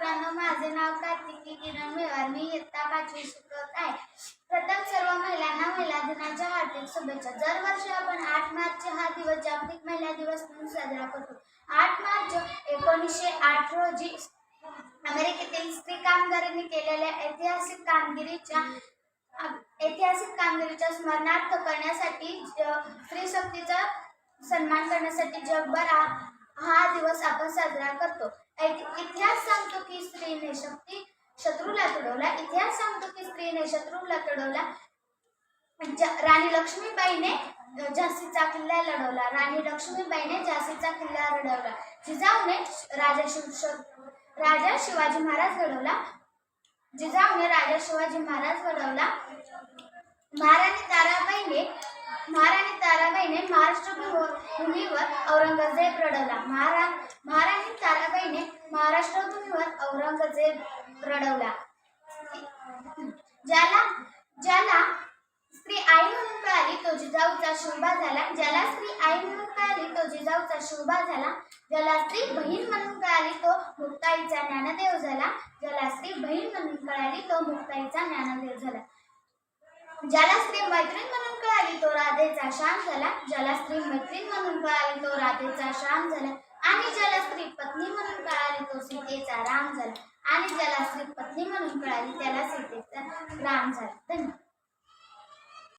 मित्रांनो, माझे नाव कार्तिकी किरण मेवार. मी इयत्ता 5वी शिकत आहे. प्रथम सर्व महिलांना महिला दिनाच्या हार्दिक शुभेच्छा. दरवर्षी आपण 8 मार्च हा दिवस जागतिक महिला दिवस म्हणून साजरा करतो. 8 मार्च 1908 रोजी अमेरिकेतील स्त्री कामगारांनी केलेल्या ऐतिहासिक कामगिरीच्या स्मरणार्थ करण्यासाठी स्त्री शक्तीचा सन्मान करण्यासाठी जगभर हा दिवस आपण साजरा करतो. इतिहास सांगतो की स्त्रीने शत्रूला तुडवला. इतिहास सांगतो की स्त्रीने शत्रूला तुडवला. राणी लक्ष्मीबाईने झाशीचा किल्ला लढवला. राणी लक्ष्मीबाईने झाशीचा किल्ला लढवला. जिजाऊने राजा शिवाजी महाराज घडवला. जिजाऊने राजा शिवाजी महाराज घडवला. महाराणी ताराबाईने महाराष्ट्र भूमीवर औरंगजेब लढवला. महाराणी ताराबाईने महाराष्ट्र भूमीवर औरंगजेब लढवला. ज्याला स्त्री आई म्हणून कळाली तो जिजाऊचा शिवबा झाला. ज्याला स्त्री आई म्हणून कळाली तो जिजाऊचा शिवबा झाला. ज्याला स्त्री बहीण म्हणून कळाली तो मुक्ताईचा ज्ञानदेव झाला. ज्याला स्त्री बहीण म्हणून कळाली तो मुक्ताईचा ज्ञानदेव झाला. ज्याला स्त्री मैत्रीण म्हणून कळाली तो राधेचा श्याम झाला. ज्याला स्त्री मैत्रीण म्हणून कळाली तो राधेचा श्याम झाला. आणि ज्याला स्त्री पत्नी म्हणून कळाली तो सीतेचा राम झाला. आणि ज्याला स्त्री पत्नी म्हणून कळाली त्याला सीतेचा राम झाला. धन्यवाद.